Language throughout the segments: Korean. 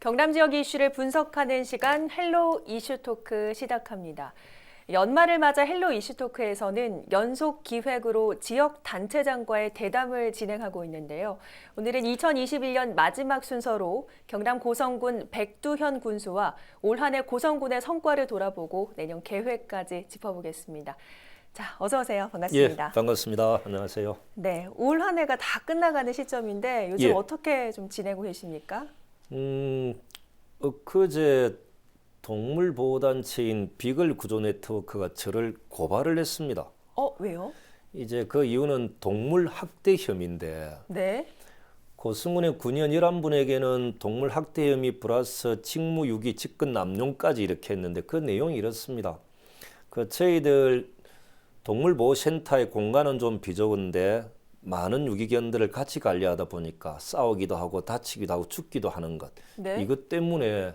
경남 지역 이슈를 분석하는 시간 헬로 이슈 토크 시작합니다. 연말을 맞아 헬로 이슈 토크에서는 연속 기획으로 지역 단체장과의 대담을 진행하고 있는데요. 오늘은 2021년 마지막 순서로 경남 고성군 백두현 군수와 올 한 해 고성군의 성과를 돌아보고 내년 계획까지 짚어보겠습니다. 자, 어서 오세요. 반갑습니다. 예, 반갑습니다. 안녕하세요. 네, 올 한 해가 다 끝나가는 시점인데 요즘 예. 어떻게 좀 지내고 계십니까? 엊그제 동물보호단체인 비글 구조 네트워크가 저를 고발을 했습니다. 왜요? 이제 그 이유는 동물 학대 혐의인데 네. 고승군의 군의원 11분에게는 동물 학대 혐의 플러스 직무유기, 직권 남용까지 이렇게 했는데 그 내용이 이렇습니다. 저희들 동물보호센터의 공간은 좀 비좁은데 많은 유기견들을 같이 관리하다 보니까 싸우기도 하고 다치기도 하고 죽기도 하는 것. 네. 이것 때문에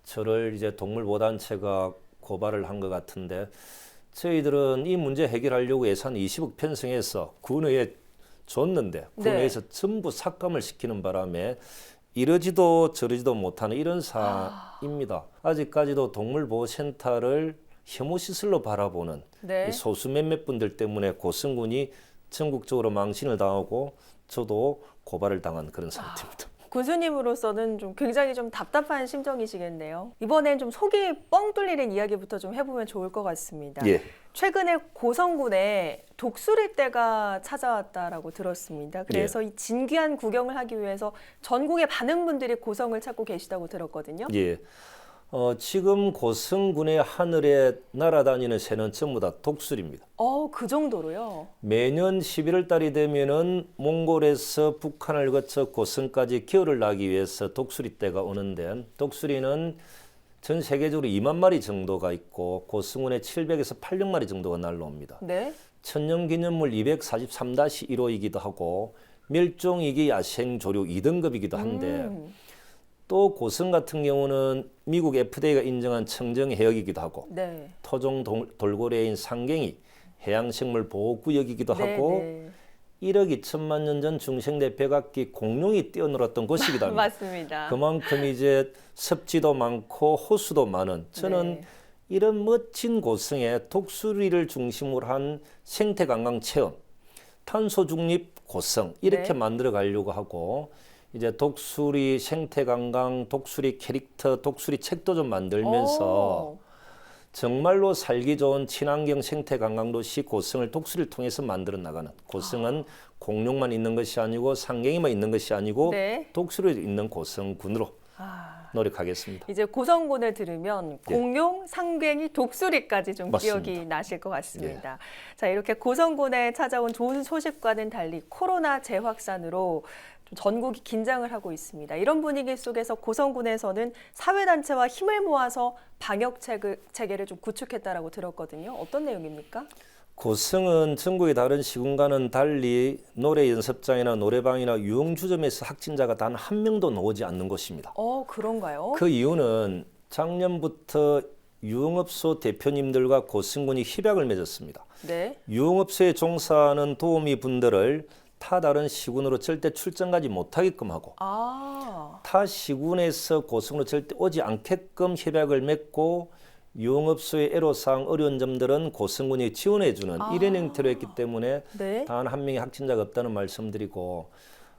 저를 이제 동물보호단체가 고발을 한 것 같은데 저희들은 이 문제 해결하려고 예산 20억 편성해서 군의회에 줬는데 군의회에서 전부 삭감을 시키는 바람에 이러지도 저러지도 못하는 이런 사입니다. 아직까지도 동물보호센터를 혐오시설로 바라보는 네. 이 소수 몇몇 분들 때문에 고성군이 전국적으로 망신을 당하고 저도 고발을 당한 그런 상태입니다. 군수님으로서는 좀 굉장히 좀 답답한 심정이시겠네요. 이번엔 좀 속이 뻥 뚫리는 이야기부터 좀 해보면 좋을 것 같습니다. 예. 최근에 고성군에 독수리 떼가 찾아왔다라고 들었습니다. 그래서 이 진귀한 구경을 하기 위해서 전국의 많은 분들이 고성을 찾고 계시다고 들었거든요. 예. 지금 고성군의 하늘에 날아다니는 새는 전부 다 독수리입니다. 그 정도로요? 매년 11월 달이 되면은 몽골에서 북한을 거쳐 고성까지 겨울을 나기 위해서 독수리떼가 오는데 독수리는 전 세계적으로 2만 마리 정도가 있고 고성군에 700에서 800마리 정도가 날라옵니다. 네. 천년기념물 243-1호이기도 하고 멸종위기 야생조류 2등급이기도 한데 또 고성 같은 경우는 미국 FDA가 인정한 청정해역이기도 하고 네. 토종 돌고래인 상갱이 해양생물 보호구역이기도 네, 하고 네. 1억 2천만 년 전 중생대 백악기 공룡이 뛰어놀았던 곳이기도 합니다. 맞습니다. 그만큼 이제 습지도 많고 호수도 많은 저는 네. 이런 멋진 고성에 독수리를 중심으로 한 생태 관광 체험, 탄소 중립 고성 이렇게 네. 만들어 가려고 하고 이제 독수리 생태 관광, 독수리 캐릭터, 독수리 책도 좀 만들면서 정말로 살기 좋은 친환경 생태 관광 도시 고성을 독수리를 통해서 만들어 나가는 고성은 공룡만 있는 것이 아니고 상갱이만 있는 것이 아니고 네. 독수리 있는 고성군으로 노력하겠습니다. 이제 고성군을 들으면 공룡, 상갱이, 독수리까지 좀 맞습니다. 기억이 나실 것 같습니다. 자, 이렇게 고성군에 찾아온 좋은 소식과는 달리 코로나 재확산으로 좀 전국이 긴장을 하고 있습니다. 이런 분위기 속에서 고성군에서는 사회단체와 힘을 모아서 방역 체계를 좀 구축했다라고 들었거든요. 어떤 내용입니까? 고성은 전국의 다른 시군과는 달리 노래 연습장이나 노래방이나 유흥주점에서 확진자가 단 한 명도 나오지 않는 곳입니다. 그런가요? 그 이유는 작년부터 유흥업소 대표님들과 고성군이 협약을 맺었습니다. 네. 유흥업소에 종사하는 도우미 분들을 타 다른 시군으로 절대 출장 가지 못하게끔 하고 타 시군에서 고성으로 절대 오지 않게끔 협약을 맺고 유흥업소의 애로사항 어려운 점들은 고성군이 지원해주는 이런 형태로 했기 때문에 네. 단 한 명의 확진자가 없다는 말씀드리고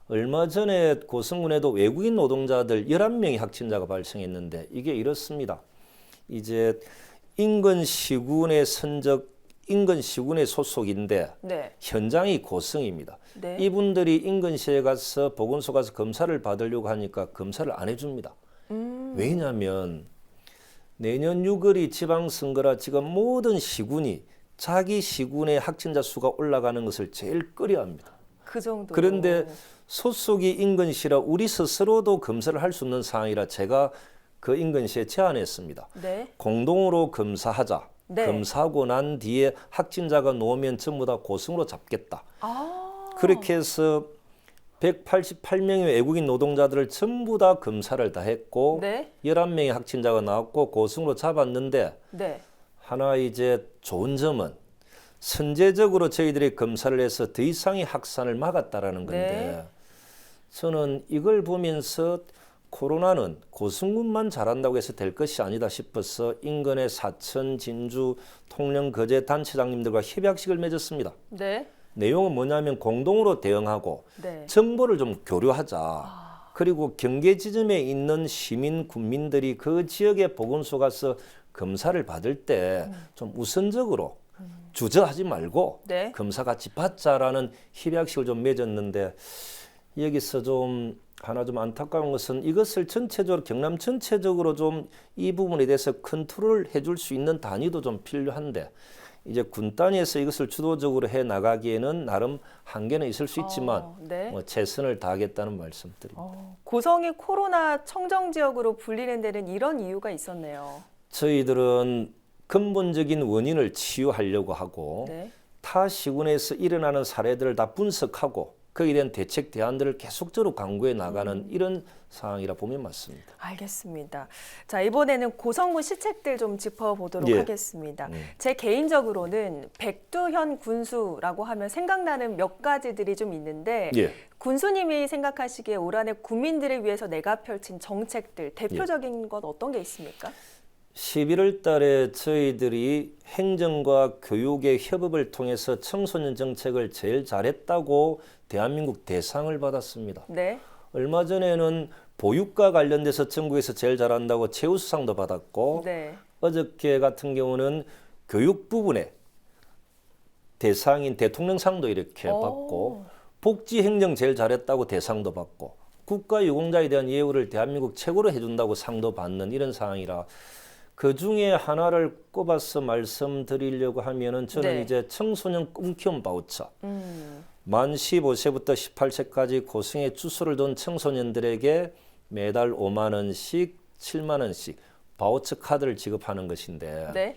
얼마 전에 고성군에도 외국인 노동자들 11명의 확진자가 발생했는데 이게 이렇습니다. 이제 인근 시군의 소속인데 네. 현장이 고성입니다. 네. 이분들이 인근시에 가서 보건소 가서 검사를 받으려고 하니까 검사를 안 해줍니다. 왜냐하면 내년 6월이 지방선거라 지금 모든 시군이 자기 시군의 확진자 수가 올라가는 것을 제일 꺼려합니다. 그 정도. 그런데 소속이 인근시라 우리 스스로도 검사를 할 수 없는 상황이라 제가 그 인근시에 제안했습니다. 네. 공동으로 검사하자. 네. 검사하고 난 뒤에 확진자가 나오면 전부 다 고성으로 잡겠다. 그렇게 해서 188명의 외국인 노동자들을 전부 다 검사를 다 했고 네. 11명의 확진자가 나왔고 고성으로 잡았는데 네. 하나 이제 좋은 점은 선제적으로 저희들이 검사를 해서 더 이상의 확산을 막았다라는 건데 네. 저는 이걸 보면서 코로나는 고승군만 잘한다고 해서 될 것이 아니다 싶어서 인근의 사천, 진주, 통영, 거제 단체장님들과 협약식을 맺었습니다. 네. 내용은 뭐냐면 공동으로 대응하고 네. 정보를 좀 교류하자. 그리고 경계 지점에 있는 시민, 군민들이 그 지역의 보건소 가서 검사를 받을 때 좀 우선적으로 주저하지 말고 네. 검사 같이 받자라는 협약식을 좀 맺었는데 여기서 좀 하나 좀 안타까운 것은 이것을 전체적으로 경남 전체적으로 좀 이 부분에 대해서 컨트롤 해줄 수 있는 단위도 좀 필요한데 이제 군 단위에서 이것을 주도적으로 해 나가기에는 나름 한계는 있을 수 있지만 네. 뭐 최선을 다하겠다는 말씀드립니다. 고성이 코로나 청정 지역으로 불리는 데는 이런 이유가 있었네요. 저희들은 근본적인 원인을 치유하려고 하고 네. 타 시군에서 일어나는 사례들을 다 분석하고 거기에 대한 대책 대안들을 계속적으로 강구해 나가는 이런 상황이라 보면 맞습니다. 알겠습니다. 자, 이번에는 고성군 시책들 좀 짚어보도록 예. 하겠습니다. 제 개인적으로는 백두현 군수라고 하면 생각나는 몇 가지들이 좀 있는데 예. 군수님이 생각하시기에 올 한해 국민들을 위해서 내가 펼친 정책들 대표적인 것 어떤 게 있습니까? 11월 달에 저희들이 행정과 교육의 협업을 통해서 청소년 정책을 제일 잘했다고 대한민국 대상을 받았습니다. 네. 얼마 전에는 보육과 관련돼서 전국에서 제일 잘한다고 최우수상도 받았고 네. 어저께 같은 경우는 교육 부분에 대상인 대통령상도 이렇게 받고 복지 행정 제일 잘했다고 대상도 받고 국가유공자에 대한 예우를 대한민국 최고로 해준다고 상도 받는 이런 상황이라 그 중에 하나를 꼽아서 말씀드리려고 하면은 저는 네. 이제 청소년 꿈키움 바우처 만 15세부터 18세까지 고성에 주소를 둔 청소년들에게 매달 5만 원씩 7만 원씩 바우처 카드를 지급하는 것인데 네.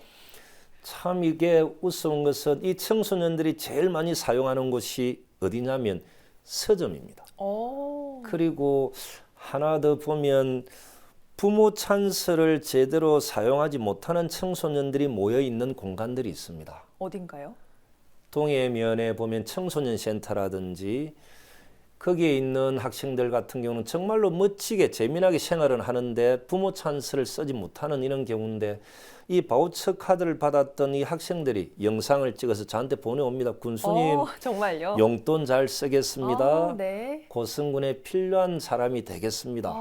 참 이게 우스운 것은 이 청소년들이 제일 많이 사용하는 곳이 어디냐면 서점입니다. 그리고 하나 더 보면 부모 찬스를 제대로 사용하지 못하는 청소년들이 모여 있는 공간들이 있습니다. 어딘가요? 동해면에 보면 청소년 센터라든지 거기에 있는 학생들 같은 경우는 정말로 멋지게 재미나게 생활을 하는데 부모 찬스를 쓰지 못하는 이런 경우인데 이 바우처 카드를 받았던 이 학생들이 영상을 찍어서 저한테 보내옵니다. 군수님 정말요? 용돈 잘 쓰겠습니다. 네. 고성군에 필요한 사람이 되겠습니다.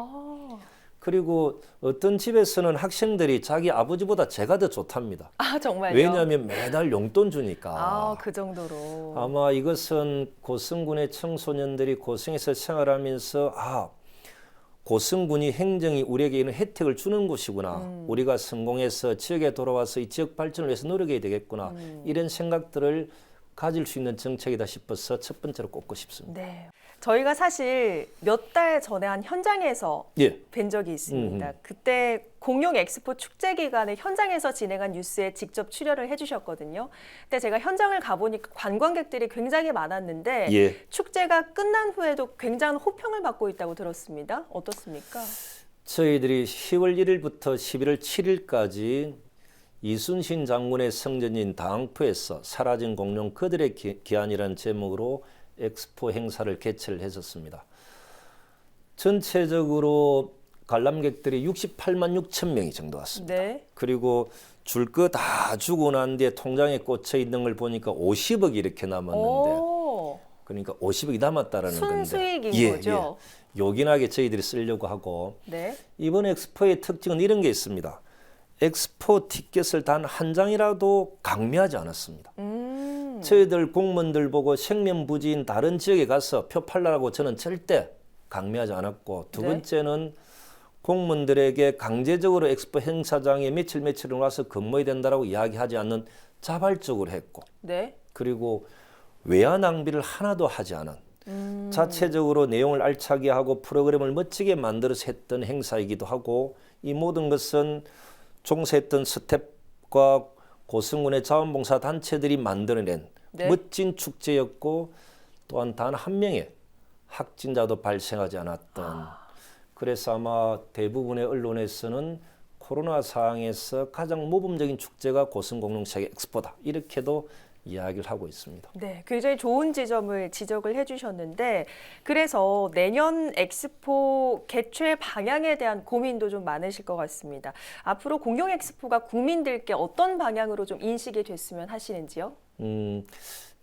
그리고 어떤 집에서는 학생들이 자기 아버지보다 제가 더 좋답니다. 정말요? 왜냐하면 매달 용돈 주니까. 그 정도로. 아마 이것은 고성군의 청소년들이 고성에서 생활하면서 고성군이 행정이 우리에게 이런 혜택을 주는 곳이구나. 우리가 성공해서 지역에 돌아와서 이 지역 발전을 위해서 노력해야 되겠구나. 이런 생각들을 가질 수 있는 정책이다 싶어서 첫 번째로 꼽고 싶습니다. 네. 저희가 사실 몇 달 전에 한 현장에서 뵌 적이 있습니다. 그때 공룡 엑스포 축제 기간에 현장에서 진행한 뉴스에 직접 출연을 해주셨거든요. 근데 제가 현장을 가보니까 관광객들이 굉장히 많았는데 축제가 끝난 후에도 굉장한 호평을 받고 있다고 들었습니다. 어떻습니까? 저희들이 10월 1일부터 11월 7일까지 이순신 장군의 성전인 다항포에서 사라진 공룡 그들의 기한이라는 제목으로 엑스포 행사를 개최를 했었습니다. 전체적으로 관람객들이 68만 6천 명이 정도 왔습니다. 네. 그리고 줄 거 다 주고 난 뒤에 통장에 꽂혀 있는 걸 보니까 50억이 이렇게 남았는데 그러니까 50억이 남았다라는 건데 순수익인 거죠? 요긴하게 저희들이 쓰려고 하고 네. 이번 엑스포의 특징은 이런 게 있습니다. 엑스포 티켓을 단 한 장이라도 강매하지 않았습니다. 저희들 공무원들 보고 생면부지인 다른 지역에 가서 표 팔라고 저는 절대 강매하지 않았고 두 번째는 공무원들에게 강제적으로 엑스포 행사장에 며칠을 와서 근무해야 된다라고 이야기하지 않는 자발적으로 했고 그리고 외화 낭비를 하나도 하지 않은 자체적으로 내용을 알차게 하고 프로그램을 멋지게 만들어서 했던 행사이기도 하고 이 모든 것은 종사했던 스텝과 고성군의 자원봉사 단체들이 만들어낸 멋진 축제였고 또한 단 한 명의 확진자도 발생하지 않았던 그래서 아마 대부분의 언론에서는 코로나 상황에서 가장 모범적인 축제가 고성공룡체계 엑스포다 이렇게도 이야기를 하고 있습니다. 네, 굉장히 좋은 지점을 지적을 해주셨는데 그래서 내년 엑스포 개최 방향에 대한 고민도 좀 많으실 것 같습니다. 앞으로 공룡 엑스포가 국민들께 어떤 방향으로 좀 인식이 됐으면 하시는지요?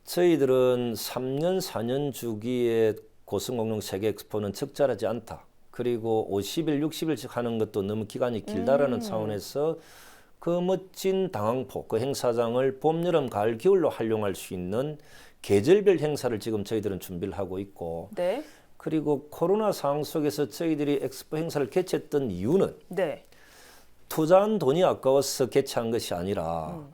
저희들은 3년, 4년 주기의 고성공룡 세계 엑스포는 적절하지 않다. 그리고 50일, 60일씩 하는 것도 너무 기간이 길다라는 차원에서 그 멋진 당황포, 그 행사장을 봄, 여름, 가을, 겨울로 활용할 수 있는 계절별 행사를 지금 저희들은 준비를 하고 있고 네. 그리고 코로나 상황 속에서 저희들이 엑스포 행사를 개최했던 이유는 네. 투자한 돈이 아까워서 개최한 것이 아니라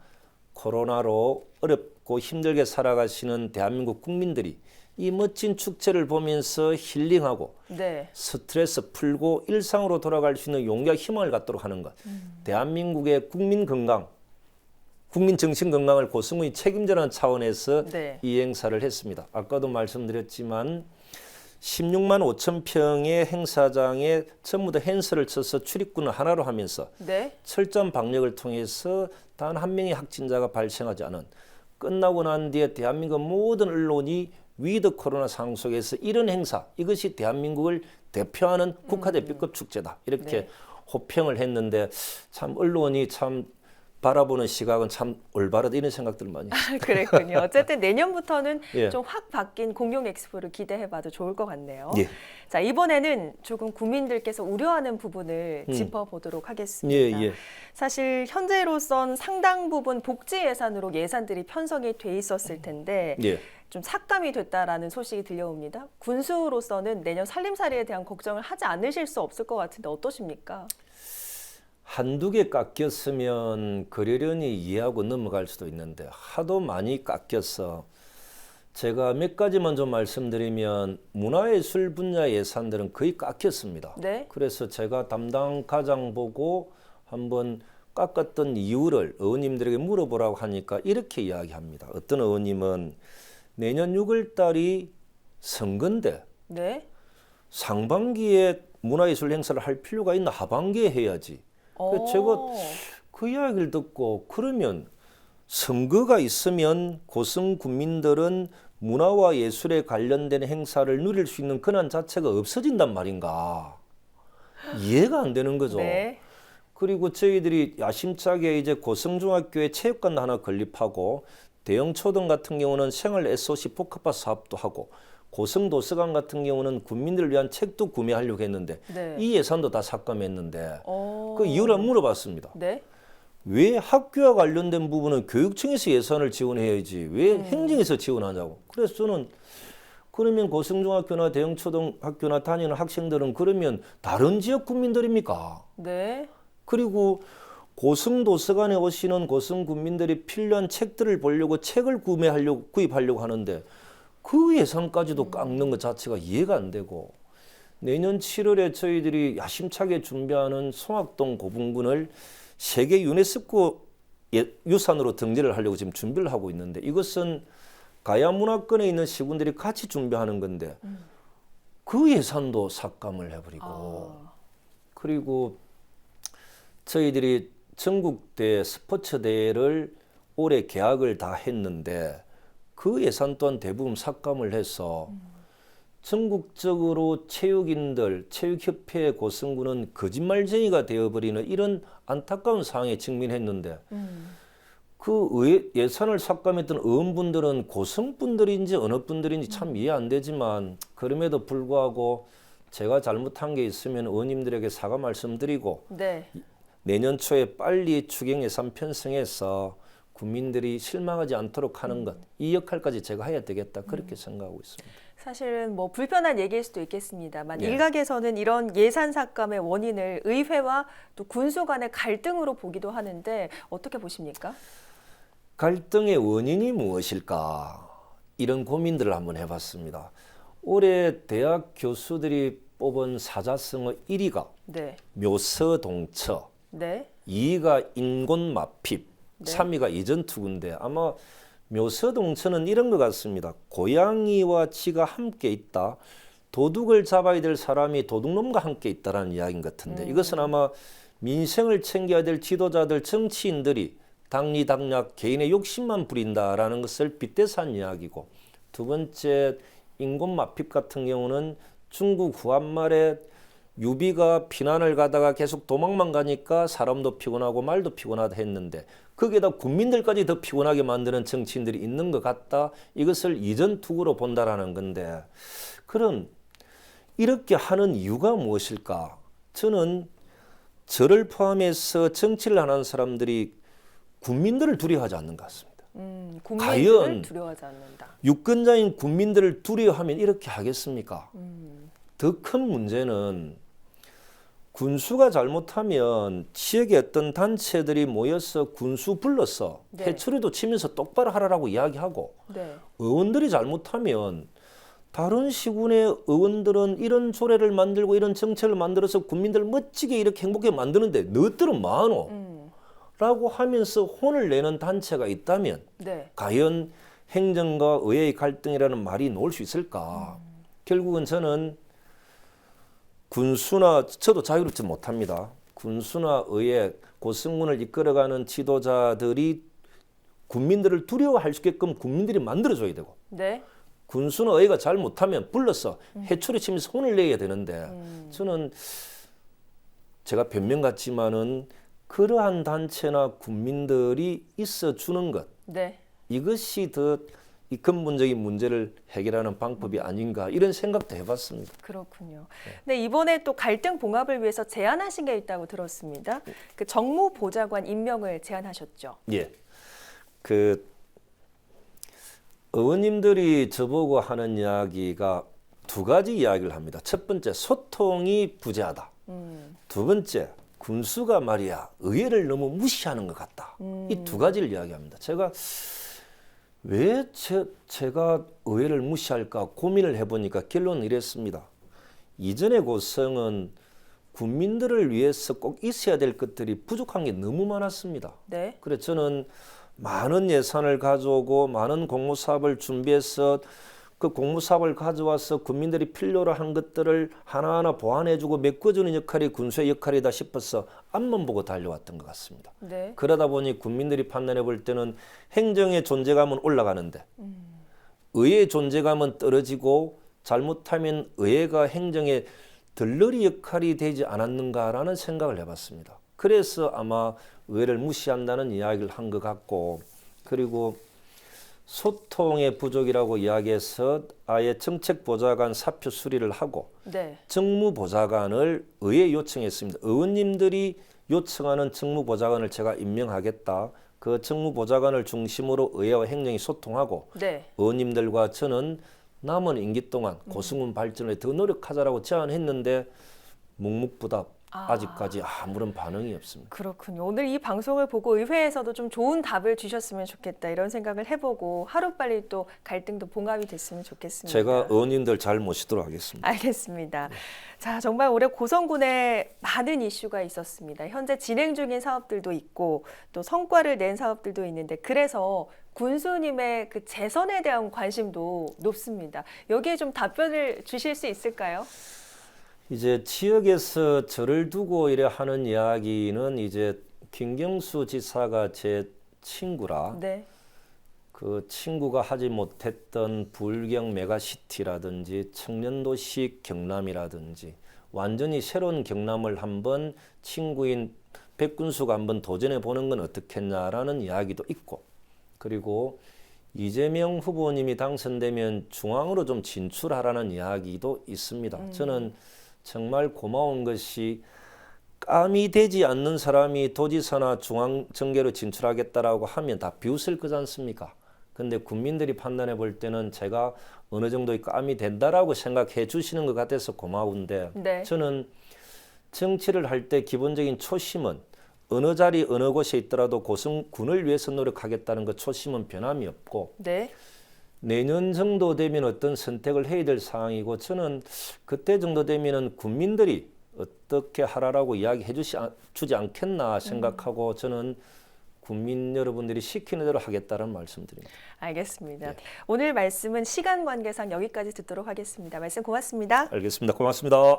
코로나로 어렵고 힘들게 살아가시는 대한민국 국민들이 이 멋진 축제를 보면서 힐링하고 네. 스트레스 풀고 일상으로 돌아갈 수 있는 용기와 희망을 갖도록 하는 것. 대한민국의 국민 건강, 국민 정신 건강을 고승의 책임져라는 차원에서 네. 이 행사를 했습니다. 아까도 말씀드렸지만 16만 5천 평의 행사장에 전부 다 핸스를 쳐서 출입구는 하나로 하면서 네. 철저한 방역을 통해서 단 한 명의 확진자가 발생하지 않은 끝나고 난 뒤에 대한민국 모든 언론이 위드 코로나 상황 속에서 이런 행사, 이것이 대한민국을 대표하는 국가대표급 축제다. 이렇게 네. 호평을 했는데 참 언론이 참 바라보는 시각은 참 올바르다 이런 생각들을 많이 했어요. 그랬군요. 어쨌든 내년부터는 예. 좀 확 바뀐 공룡 엑스포를 기대해봐도 좋을 것 같네요. 예. 자, 이번에는 조금 국민들께서 우려하는 부분을 짚어보도록 하겠습니다. 예, 예. 사실 현재로선 상당 부분 복지 예산으로 예산들이 편성이 돼 있었을 텐데 예. 좀 삭감이 됐다라는 소식이 들려옵니다. 군수로서는 내년 살림살이에 대한 걱정을 하지 않으실 수 없을 것 같은데 어떠십니까? 한두 개 깎였으면 그러려니 이해하고 넘어갈 수도 있는데 하도 많이 깎여서 제가 몇 가지만 좀 말씀드리면 문화예술 분야 예산들은 거의 깎였습니다. 네. 그래서 제가 담당 과장 보고 한번 깎았던 이유를 의원님들에게 물어보라고 하니까 이렇게 이야기합니다. 어떤 의원님은 내년 6월 달이 선거인데 네. 상반기에 문화예술 행사를 할 필요가 있나 하반기에 해야지. 그래서 제가 그 이야기를 듣고 그러면 선거가 있으면 고성 국민들은 문화와 예술에 관련된 행사를 누릴 수 있는 권한 자체가 없어진단 말인가. 이해가 안 되는 거죠. 네. 그리고 저희들이 야심차게 이제 고성중학교에 체육관 하나 건립하고 대형 초등 같은 경우는 생활 SOC 복합화 사업도 하고 고성도서관 같은 경우는 국민들을 위한 책도 구매하려고 했는데 네. 이 예산도 다 삭감했는데 그 이유를 물어봤습니다. 네. 왜 학교와 관련된 부분은 교육청에서 예산을 지원해야지 왜 행정에서 지원하냐고. 그래서 저는 그러면 고성중학교나 대형초등학교나 다니는 학생들은 그러면 다른 지역 국민들입니까? 네. 그리고 고성도서관에 오시는 고성 국민들이 필요한 책들을 보려고 책을 구입하려고 하는데 그 예산까지도 깎는 것 자체가 이해가 안 되고 내년 7월에 저희들이 야심차게 준비하는 송악동 고분군을 세계 유네스코 유산으로 등재를 하려고 지금 준비를 하고 있는데 이것은 가야문화권에 있는 시군들이 같이 준비하는 건데 그 예산도 삭감을 해버리고 그리고 저희들이 전국대 스포츠 대회를 올해 계약을 다 했는데 그 예산 또한 대부분 삭감을 해서 전국적으로 체육인들, 체육협회 고성군은 거짓말쟁이가 되어버리는 이런 안타까운 상황에 직면했는데 그 예산을 삭감했던 의원분들은 고성분들인지 어느 분들인지 참 이해 안 되지만 그럼에도 불구하고 제가 잘못한 게 있으면 의원님들에게 사과 말씀드리고 네. 내년 초에 빨리 추경 예산 편성해서 국민들이 실망하지 않도록 하는 것, 이 역할까지 제가 해야 되겠다 그렇게 생각하고 있습니다. 사실은 뭐 불편한 얘기일 수도 있겠습니다만 예. 일각에서는 이런 예산 삭감의 원인을 의회와 또 군수 간의 갈등으로 보기도 하는데 어떻게 보십니까? 갈등의 원인이 무엇일까? 이런 고민들을 한번 해봤습니다. 올해 대학 교수들이 뽑은 사자성어 1위가 네. 묘서동처, 네. 2위가 인곤마핍, 네. 3위가 이전투구인데 아마 묘서동처는 이런 것 같습니다. 고양이와 쥐가 함께 있다. 도둑을 잡아야 될 사람이 도둑놈과 함께 있다라는 이야기인 것 같은데 이것은 아마 민생을 챙겨야 될 지도자들, 정치인들이 당리당략 개인의 욕심만 부린다라는 것을 빗대서 한 이야기고, 두 번째 인권 마핍 같은 경우는 중국 후한 말에 유비가 피난을 가다가 계속 도망만 가니까 사람도 피곤하고 말도 피곤하다 했는데 거기에다 국민들까지 더 피곤하게 만드는 정치인들이 있는 것 같다. 이것을 이전투구로 본다라는 건데, 그럼 이렇게 하는 이유가 무엇일까? 저는 저를 포함해서 정치를 하는 사람들이 국민들을 두려워하지 않는 것 같습니다. 국민들을 과연 두려워하지 않는다. 유권자인 국민들을 두려워하면 이렇게 하겠습니까? 더 큰 문제는 군수가 잘못하면 지역의 어떤 단체들이 모여서 군수 불러서 네. 해초리도 치면서 똑바로 하라고 이야기하고, 네. 의원들이 잘못하면 다른 시군의 의원들은 이런 조례를 만들고 이런 정책을 만들어서 국민들 멋지게 이렇게 행복하게 만드는데 너희들은 뭐하노? 라고 하면서 혼을 내는 단체가 있다면 네. 과연 행정과 의회의 갈등이라는 말이 나올 수 있을까? 결국은 저는 군수나, 저도 자유롭지 못합니다. 군수나 의회, 고승군을 이끌어가는 지도자들이 국민들을 두려워할 수 있게끔 국민들이 만들어줘야 되고, 네. 군수나 의회가 잘못하면 불러서 해초리 치면서 혼을 내야 되는데, 저는 제가 변명 같지만은 그러한 단체나 국민들이 있어주는 것, 네. 이것이 더 이 근본적인 문제를 해결하는 방법이 아닌가, 이런 생각도 해봤습니다. 그렇군요. 네, 이번에 또 갈등 봉합을 위해서 제안하신 게 있다고 들었습니다. 그 정무보좌관 임명을 제안하셨죠. 예, 그 의원님들이 저보고 하는 이야기가 두 가지 이야기를 합니다. 첫 번째, 소통이 부재하다. 두 번째, 군수가 말이야 의회를 너무 무시하는 것 같다. 이 두 가지를 이야기합니다. 제가 왜 제가 의회를 무시할까 고민을 해보니까 결론은 이랬습니다. 이전의 고성은 국민들을 위해서 꼭 있어야 될 것들이 부족한 게 너무 많았습니다. 네. 그래서 저는 많은 예산을 가져오고 많은 공무사업을 준비해서 그 공무사업을 가져와서 국민들이 필요로 한 것들을 하나하나 보완해주고 메꿔주는 역할이 군수의 역할이다 싶어서 앞만 보고 달려왔던 것 같습니다. 네. 그러다 보니 국민들이 판단해 볼 때는 행정의 존재감은 올라가는데 의회의 존재감은 떨어지고, 잘못하면 의회가 행정의 들러리 역할이 되지 않았는가라는 생각을 해봤습니다. 그래서 아마 의회를 무시한다는 이야기를 한 것 같고, 그리고 소통의 부족이라고 이야기해서 아예 정책보좌관 사표 수리를 하고, 네. 정무보좌관을 의회에 요청했습니다. 의원님들이 요청하는 정무보좌관을 제가 임명하겠다. 그 정무보좌관을 중심으로 의회와 행정이 소통하고, 네. 의원님들과 저는 남은 임기 동안 고승군 발전에 더 노력하자라고 제안했는데 묵묵부답, 아직까지 아무런 반응이 없습니다. 그렇군요. 오늘 이 방송을 보고 의회에서도 좀 좋은 답을 주셨으면 좋겠다 이런 생각을 해보고 하루빨리 또 갈등도 봉합이 됐으면 좋겠습니다. 제가 의원님들 잘 모시도록 하겠습니다. 알겠습니다. 자, 정말 올해 고성군에 많은 이슈가 있었습니다. 현재 진행 중인 사업들도 있고 또 성과를 낸 사업들도 있는데, 그래서 군수님의 그 재선에 대한 관심도 높습니다. 여기에 좀 답변을 주실 수 있을까요? 이제 지역에서 저를 두고 이래 하는 이야기는 이제 김경수 지사가 제 친구라, 네. 그 친구가 하지 못했던 불경 메가시티라든지 청년도시 경남이라든지 완전히 새로운 경남을 한번 친구인 백군수가 한번 도전해 보는 건 어떻겠냐라는 이야기도 있고, 그리고 이재명 후보님이 당선되면 중앙으로 좀 진출하라는 이야기도 있습니다. 저는 정말 고마운 것이 깜이 되지 않는 사람이 도지사나 중앙정계로 진출하겠다라고 하면 다 비웃을 거지 않습니까? 근데 국민들이 판단해 볼 때는 제가 어느 정도의 깜이 된다라고 생각해 주시는 것 같아서 고마운데, 네. 저는 정치를 할 때 기본적인 초심은 어느 자리 어느 곳에 있더라도 고성군을 위해서 노력하겠다는 그 초심은 변함이 없고, 네. 내년 정도 되면 어떤 선택을 해야 될 상황이고, 저는 그때 정도 되면은 국민들이 어떻게 하라라고 이야기해 주지 않겠나 생각하고, 저는 국민 여러분들이 시키는 대로 하겠다는 말씀드립니다. 알겠습니다. 네. 오늘 말씀은 시간 관계상 여기까지 듣도록 하겠습니다. 말씀 고맙습니다. 알겠습니다. 고맙습니다.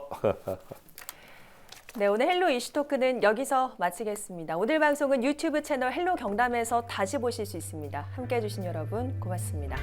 네, 오늘 헬로 이슈 토크는 여기서 마치겠습니다. 오늘 방송은 유튜브 채널 헬로 경남에서 다시 보실 수 있습니다. 함께해 주신 여러분 고맙습니다.